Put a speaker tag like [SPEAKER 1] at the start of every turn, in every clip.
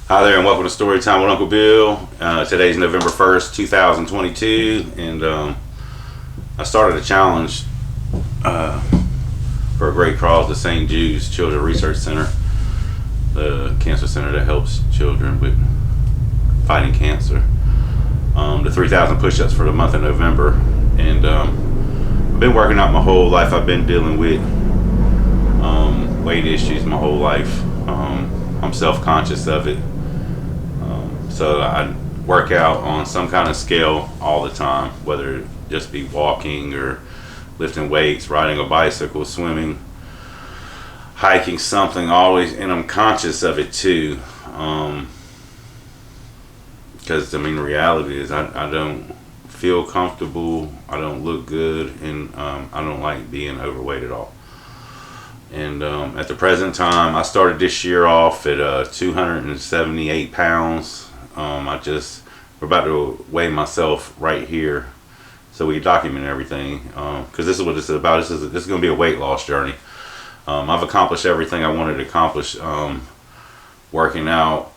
[SPEAKER 1] Hi there, and welcome to Storytime with Uncle Bill. Today's November 1st, 2022, and I started a challenge for a great cause, the St. Jude's Children's Research Center, the cancer center that helps children with fighting cancer. The 3,000 push-ups for the month of November, and I've been working out my whole life. I've been dealing with weight issues my whole life. I'm self-conscious of it. So I work out on some kind of scale all the time, whether it just be walking or lifting weights, riding a bicycle, swimming, hiking, something always, and I'm conscious of it too. Because the reality is I don't feel comfortable, I don't look good, and I don't like being overweight at all. And at the present time, I started this year off at 278 pounds. We're about to weigh myself right here, so we document everything, because this is what this is about. This is going to be a weight loss journey. I've accomplished everything I wanted to accomplish, working out,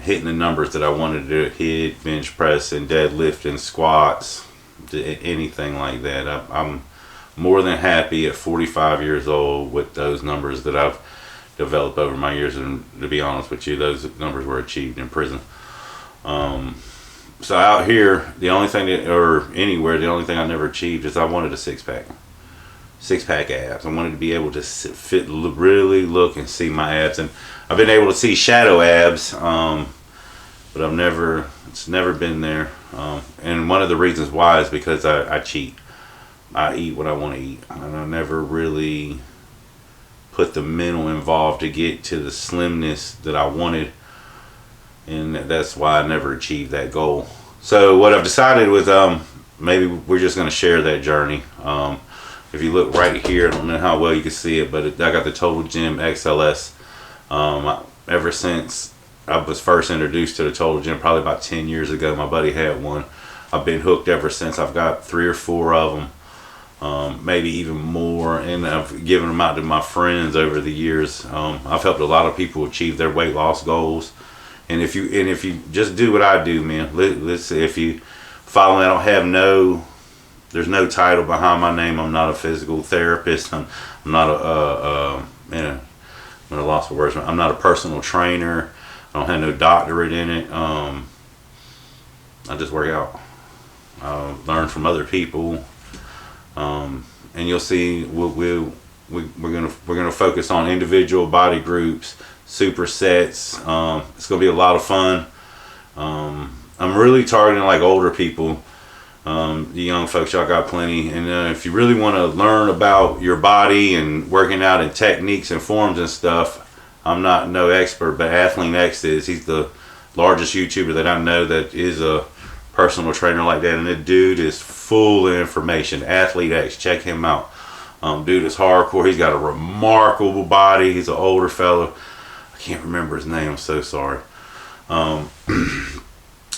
[SPEAKER 1] hitting the numbers that I wanted to hit, bench press and deadlift and squats, anything like that. I'm more than happy at 45 years old with those numbers that I've developed over my years, and to be honest with you, those numbers were achieved in prison. So out here, the only thing or anywhere, the only thing I never achieved is I wanted a six-pack abs. I wanted to be able to really look and see my abs, and I've been able to see shadow abs, but it's never been there. And one of the reasons why is because I cheat. I eat what I want to eat, and I never really put the mental involved to get to the slimness that I wanted, and that's why I never achieved that goal. So what I've decided was maybe we're just going to share that journey. If you look right here, I don't know how well you can see it, but I got the Total Gym XLS. Ever since I was first introduced to the Total Gym, probably about 10 years ago, my buddy had one. I've been hooked ever since. I've got 3 or 4 of them, maybe even more, and I've given them out to my friends over the years. I've helped a lot of people achieve their weight loss goals. And if you just do what I do, man, let's say if you follow me, there's no title behind my name. I'm not a physical therapist. I'm not I'm at a loss for words. I'm not a personal trainer. I don't have no doctorate in it. I just work out. Learn from other people, and you'll see we're gonna focus on individual body groups, supersets. It's gonna be a lot of fun. I'm really targeting like older people. The young folks, y'all got plenty. And if you really want to learn about your body and working out and techniques and forms and stuff, I'm not no expert, but Athlean X is. He's the largest YouTuber that I know that is a personal trainer like that, and the dude is full of information. Athlete X, check him out. Dude is hardcore. He's got a remarkable body. He's an older fellow. I can't remember his name. I'm so sorry.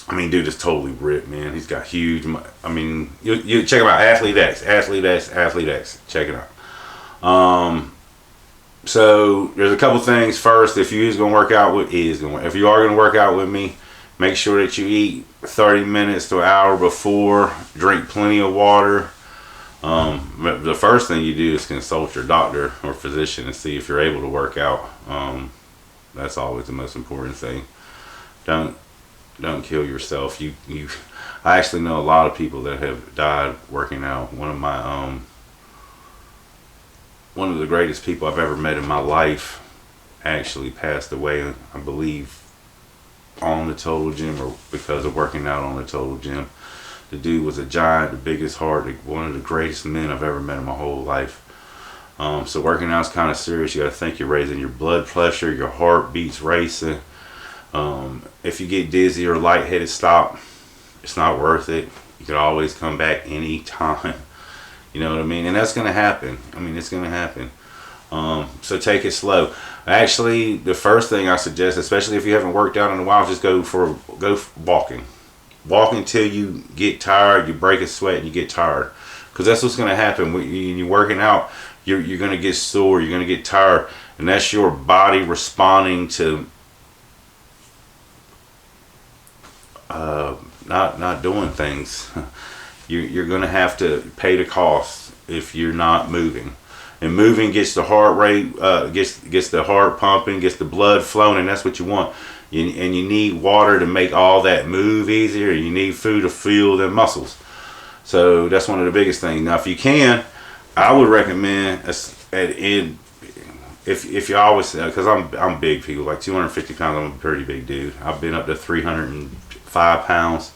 [SPEAKER 1] Dude is totally ripped, man. He's got huge. You check him out. Athlete X. Check it out. So there's a couple things. First, if you are going to work out with me, make sure that you eat 30 minutes to an hour before. Drink plenty of water. The first thing you do is consult your doctor or physician and see if you're able to work out. That's always the most important thing. Don't kill yourself. I actually know a lot of people that have died working out. One of the greatest people I've ever met in my life actually passed away, I believe, on the Total Gym, or because of working out on the Total Gym. The dude was a giant, the biggest heart, one of the greatest men I've ever met in my whole life. So working out is kind of serious. You got to think you're raising your blood pressure, your heartbeat's racing. If you get dizzy or lightheaded, stop. It's not worth it. You can always come back any time. You know what I mean? And that's going to happen. It's going to happen. So take it slow. Actually, the first thing I suggest, especially if you haven't worked out in a while, just go walking. Walk until you get tired, you break a sweat, and you get tired. Because that's what's going to happen. When you're working out, you're going to get sore, you're going to get tired. And that's your body responding to not doing things. You're going to have to pay the cost if you're not moving. And moving gets the heart rate, gets the heart pumping, gets the blood flowing, and that's what you want. And you need water to make all that move easier. You need food to fuel them muscles. So that's one of the biggest things. Now, if you can, I would recommend if you always, because I'm big, people, like 250 pounds. I'm a pretty big dude. I've been up to 305 pounds.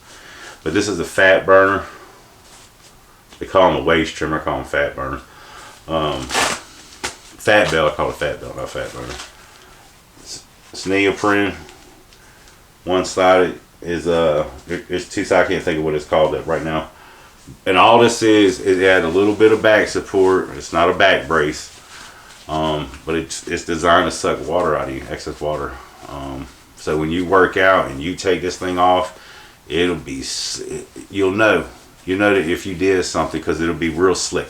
[SPEAKER 1] But this is a fat burner. They call them a waist trimmer. I call them fat burners. Fat belt. I call it fat belt, not fat burner. It's neoprene. One side is it's two sides. I can't think of what it's called right now. And all this is it had a little bit of back support. It's not a back brace, but it's designed to suck water out of you, excess water. So when you work out and you take this thing off, you'll know that if you did something, because it'll be real slick,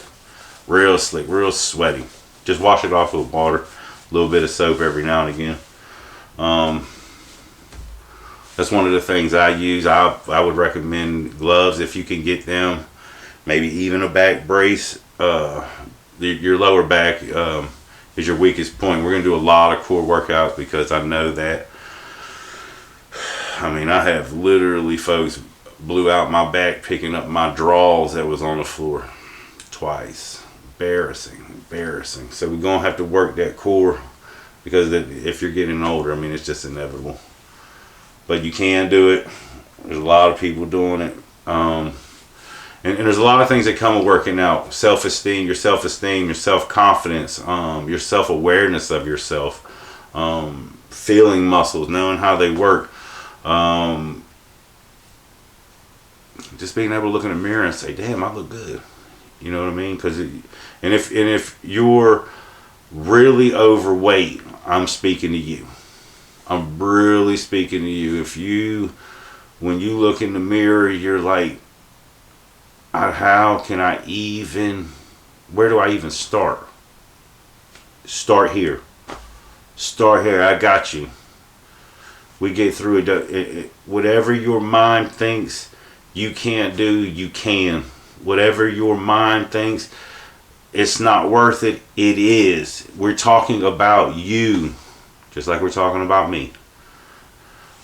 [SPEAKER 1] real sweaty. Just wash it off with water, a little bit of soap every now and again. That's one of the things I use. I would recommend gloves if you can get them. Maybe even a back brace. Your lower back is your weakest point. We're going to do a lot of core workouts because I know that. I mean, I have literally folks blew out my back picking up my drawers that was on the floor twice. Embarrassing. So we're going to have to work that core because if you're getting older, I mean, it's just inevitable. But you can do it. There's a lot of people doing it. And there's a lot of things that come with working out. Self-esteem, your self-confidence, your self-awareness of yourself, feeling muscles, knowing how they work. Just being able to look in the mirror and say, damn, I look good. You know what I mean? If you're really overweight, I'm speaking to you. I'm really speaking to you. When you look in the mirror, you're like, how can I even, where do I even start? Start here. I got you. We get through it. Whatever your mind thinks you can't do, you can. Whatever your mind thinks it's not worth it, it is. We're talking about you. Just like we're talking about me.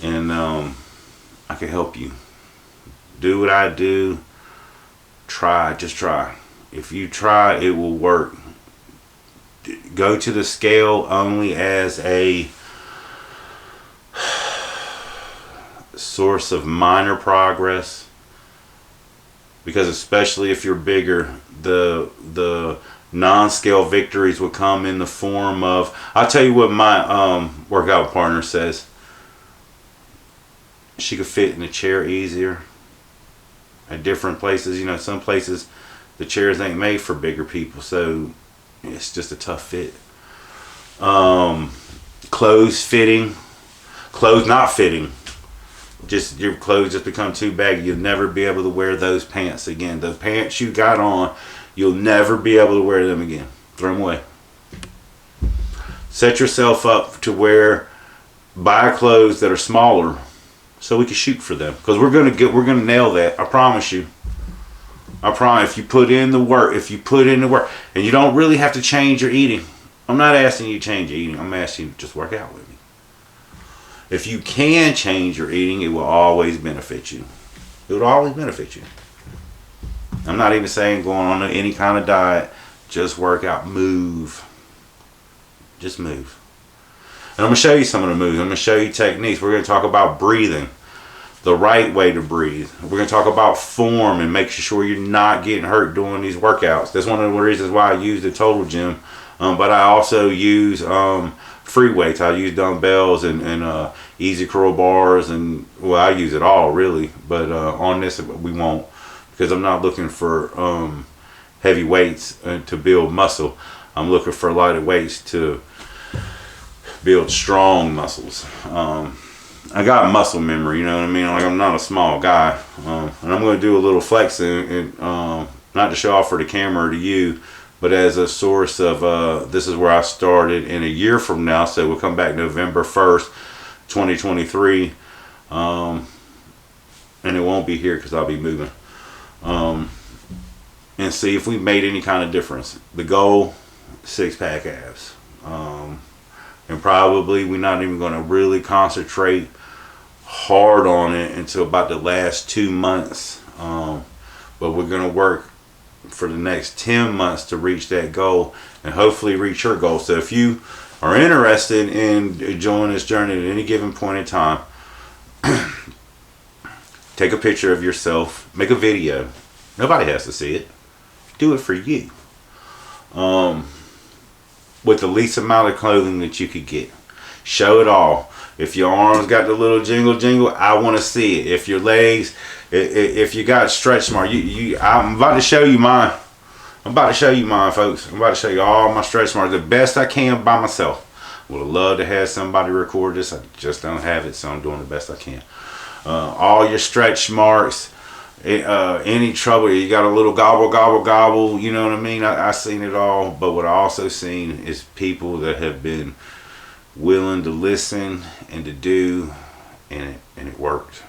[SPEAKER 1] And I can help you. Do what I do. Just try. If you try, it will work. Go to the scale only as a source of minor progress. Because especially if you're bigger, the non-scale victories will come in the form of, I'll tell you what my workout partner says. She could fit in a chair easier at different places. You know, some places the chairs ain't made for bigger people, so it's just a tough fit. Clothes not fitting. Just your clothes just become too baggy. You'll never be able to wear those pants again. The pants you got on, you'll never be able to wear them again. Throw them away. Set yourself up to buy clothes that are smaller so we can shoot for them. Because we're gonna nail that. I promise you. I promise. If you put in the work, and you don't really have to change your eating. I'm not asking you to change your eating. I'm asking you to just work out with me. If you can change your eating, it will always benefit you. It will always benefit you. I'm not even saying going on any kind of diet. Just work out. Move. Just move. And I'm going to show you some of the moves. I'm going to show you techniques. We're going to talk about breathing. The right way to breathe. We're going to talk about form and making sure you're not getting hurt doing these workouts. That's one of the reasons why I use the Total Gym. But I also use free weights. I use dumbbells and easy curl bars. And, well, I use it all, really. But on this, we won't. Because I'm not looking for heavy weights to build muscle. I'm looking for lighter weights to build strong muscles. I got muscle memory, you know what I mean? Like, I'm not a small guy. And I'm going to do a little flexing, and not to show off for the camera or to you, but as a source of, this is where I started in a year from now. So we'll come back November 1st, 2023. and it won't be here because I'll be moving. And see if we made any kind of difference. The goal, 6-pack abs. And probably we're not even going to really concentrate hard on it until about the last 2 months. But we're going to work for the next 10 months to reach that goal and hopefully reach your goal. So if you are interested in joining this journey at any given point in time, take a picture of yourself, make a video. Nobody has to see it. Do it for you. With the least amount of clothing that you could get. Show it all. If your arms got the little jingle, I want to see it. If your legs, if you got stretch marks, I'm about to show you mine. I'm about to show you mine, folks. I'm about to show you all my stretch marks the best I can by myself. Would have loved to have somebody record this. I just don't have it, so I'm doing the best I can. All your stretch marks, any trouble, you got a little gobble, you know what I mean? I seen it all, but what I also seen is people that have been willing to listen and to do, and it worked.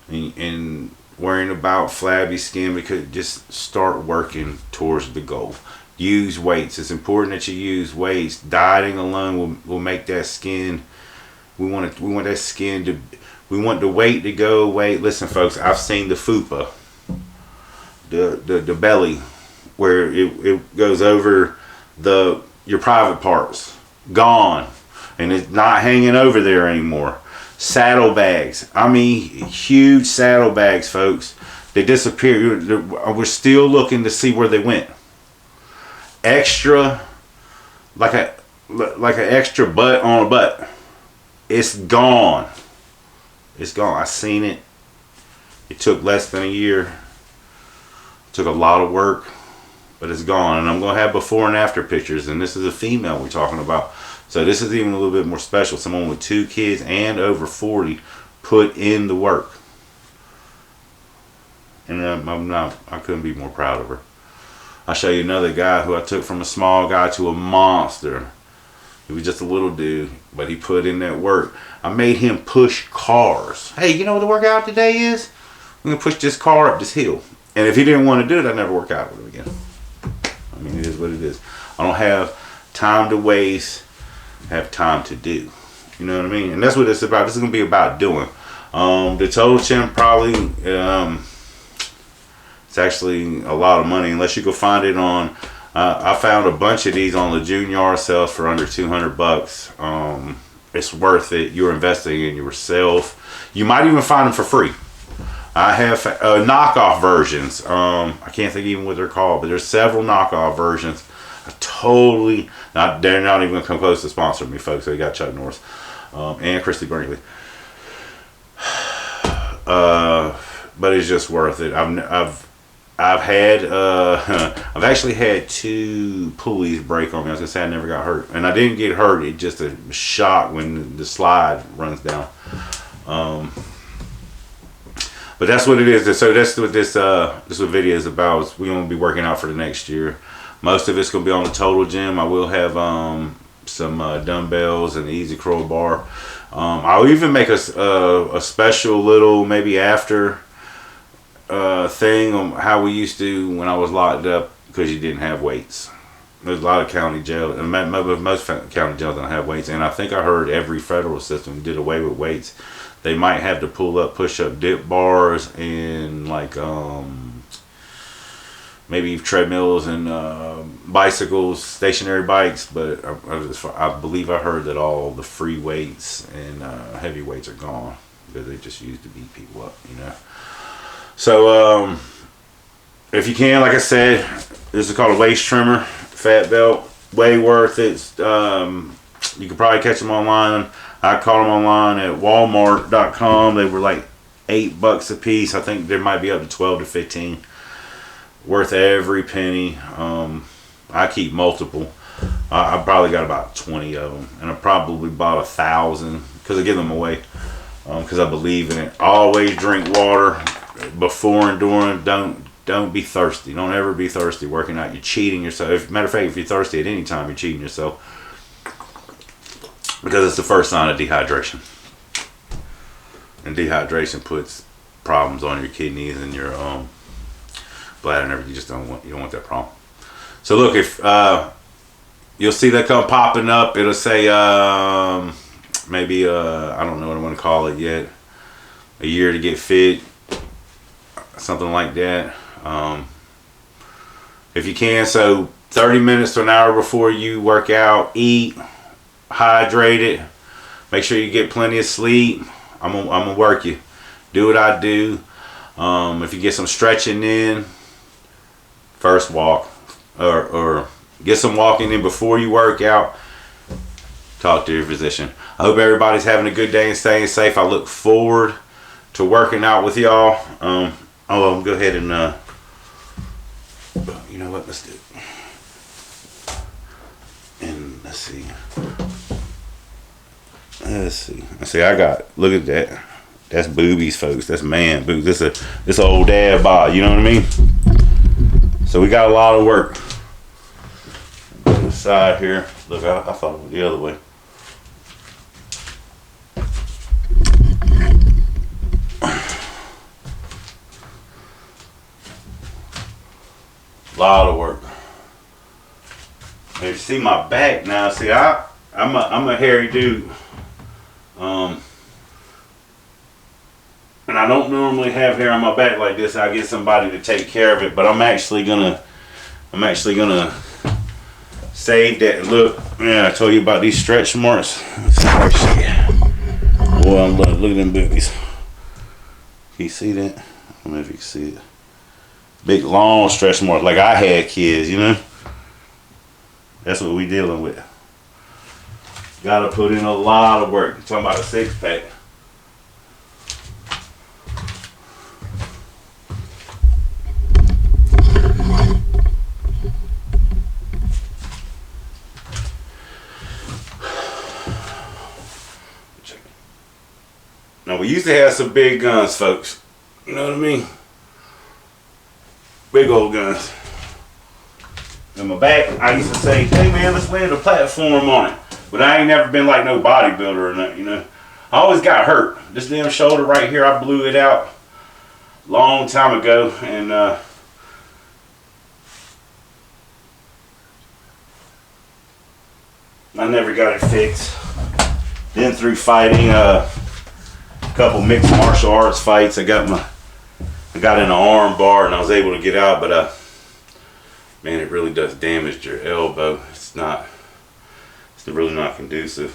[SPEAKER 1] And worrying about flabby skin, because just start working towards the goal. Use weights. It's important that you use weights. Dieting alone will make that skin. We want that skin to. We want the weight to go away. Listen, folks, I've seen the fupa, the belly, where it goes over your private parts, gone, and it's not hanging over there anymore. Saddlebags. I mean, huge saddlebags, folks. They disappear. We're still looking to see where they went. Extra, like an extra butt on a butt. It's gone. It's gone. I seen it. It took less than a year. It took a lot of work, but it's gone. And I'm going to have before and after pictures. And this is a female we're talking about. So this is even a little bit more special. Someone with 2 kids and over 40 put in the work. And I couldn't be more proud of her. I'll show you another guy who I took from a small guy to a monster. He was just a little dude, but he put in that work. I made him push cars. Hey, you know what the workout today is? We're going to push this car up this hill. And if he didn't want to do it, I'd never work out with him again. I mean, it is what it is. I don't have time to waste, have time to do. You know what I mean? And that's what it's about. This is going to be about doing. The total chin probably, it's actually a lot of money unless you go find it on. I found a bunch of these on the Junior sales for under $200. It's worth it. You're investing in yourself. You might even find them for free. I have knockoff versions. I can't think even what they're called, but there's several knockoff versions. They're not even going to come close to sponsoring me, folks. So you got Chuck Norris and Christy Brinkley. But it's just worth it. I've actually had 2 pulleys break on me. I was gonna say I never got hurt, and I didn't get hurt. It just a shock when the slide runs down. But that's what it is. So that's what this video is about. We're gonna be working out for the next year. Most of it's gonna be on the total gym. I will have some dumbbells and an easy curl bar. I'll even make a special little maybe after thing on how we used to when I was locked up, because you didn't have weights. There's a lot of county jails, and most county jails don't have weights. And I think I heard every federal system did away with weights. They might have to pull up, push up, dip bars, and like maybe treadmills and bicycles, stationary bikes. But I believe I heard that all the free weights and heavy weights are gone because they just used to beat people up, you know. So if you can, like I said, this is called a waist trimmer, fat belt, way worth it. You can probably catch them online. I caught them online at Walmart.com. They were like $8 a piece. I think there might be up to 12 to 15. Worth every penny. I keep multiple. I probably got about 20 of them, and I probably bought 1,000 because I give them away because I believe in it. Always drink water before and during. Don't be thirsty. Don't ever be thirsty working out. You're cheating yourself. Matter of fact, if you're thirsty at any time, you're cheating yourself, because it's the first sign of dehydration. And dehydration puts problems on your kidneys and your bladder and everything. You don't want that problem. So look, if you'll see that come popping up, it'll say maybe I don't know what I want to call it yet. A year to get fit, something like that. If you can, so 30 minutes to an hour before you work out, eat, hydrated, make sure you get plenty of sleep. I'm gonna work you. Do what I do. If you get some stretching in, first walk, or get some walking in before you work out, talk to your physician. I hope everybody's having a good day and staying safe. I look forward to working out with y'all. I'll go ahead and you know what, let's do it. And let's see, I got, look at that, that's boobies, folks. That's man boobs. This old dad bod, you know what I mean? So we got a lot of work. On the side here, look, I thought it was the other way. Lot of work. And you see my back now. See, I'm a hairy dude. And I don't normally have hair on my back like this. I get somebody to take care of it, but I'm actually gonna save that. Look, man, I told you about these stretch marks. Boy, look at them boobies. Can you see that? I don't know if you can see it. Big long stretch marks, like I had kids, you know. That's what we dealing with. Gotta put in a lot of work. I'm talking about a 6-pack. Now we used to have some big guns, folks. You know what I mean? Big old guns. In my back, I used to say, hey man, let's land a platform on it. But I ain't never been like no bodybuilder or nothing, you know. I always got hurt. This damn shoulder right here, I blew it out long time ago, and I never got it fixed. Then through fighting a couple mixed martial arts fights, I got in an arm bar and I was able to get out, but man, it really does damage your elbow. It's really not conducive.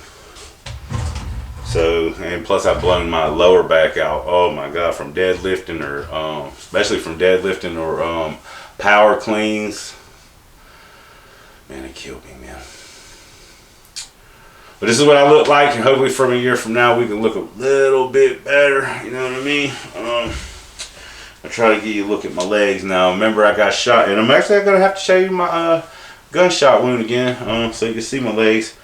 [SPEAKER 1] So, and plus I've blown my lower back out. Oh my God, from deadlifting or especially from deadlifting or power cleans. Man, it killed me, man. But this is what I look like, and hopefully from a year from now we can look a little bit better. You know what I mean? I try to get you a look at my legs now. Remember, I got shot, and I'm actually gonna have to show you my gunshot wound again, so you can see my legs.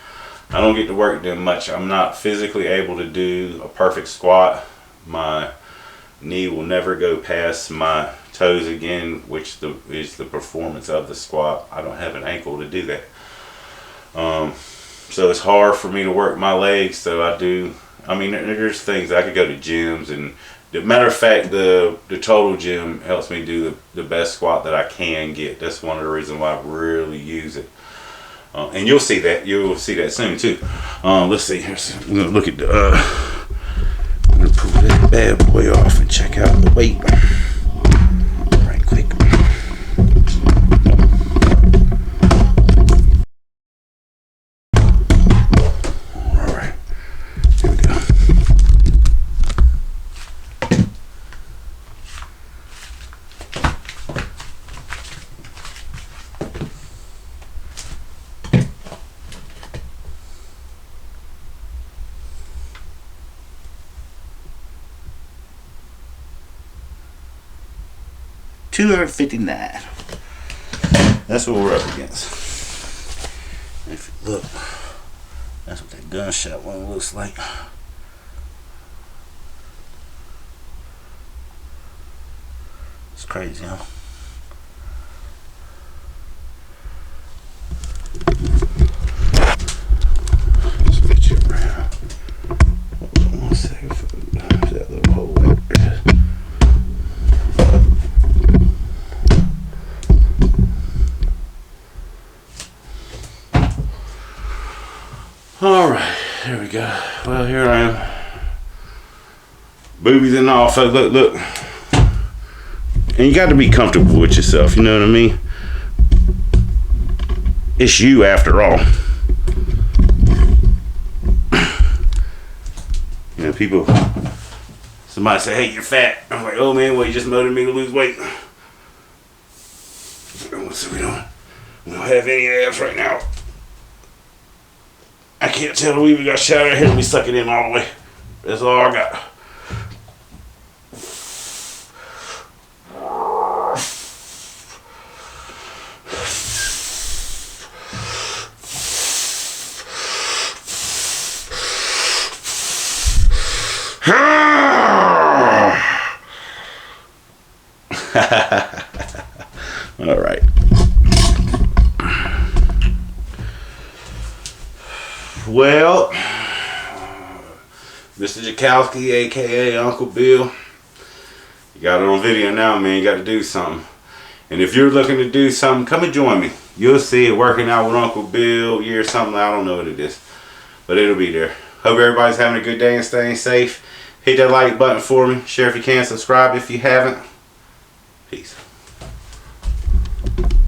[SPEAKER 1] I don't get to work them much. I'm not physically able to do a perfect squat. My knee will never go past my toes again, which is the performance of the squat. I don't have an ankle to do that. So it's hard for me to work my legs. So I mean, there's things I could go to gyms, and the matter of fact, the Total Gym helps me do the best squat that I can get. That's one of the reasons why I really use it. And you'll see that. You'll see that soon too. Let's see. We're gonna look at the. I'm gonna pull that bad boy off and check out the weight right quick. All right. Here we go. $259. That's what we're up against. If you look, that's what that gunshot one looks like. It's crazy, huh? Let's get you around. Hold on one second. That little hole right there. There we go. Well, here I am. Boobies and all, folks. Look, look. And you got to be comfortable with yourself. You know what I mean? It's you after all. You know, people. Somebody say, "Hey, you're fat." I'm like, "Oh man, well, you just motivated me to lose weight." So we don't have any abs right now. I can't tell we even got shot out here. Let me suck it in all the way. That's all I got. All right. Well, Mr. Jakowski, aka Uncle Bill, you got it on video now, man. You got to do something. And if you're looking to do something, come and join me. You'll see it working out with Uncle Bill, or something. I don't know what it is, but it'll be there. Hope everybody's having a good day and staying safe. Hit that like button for me. Share if you can. Subscribe if you haven't. Peace.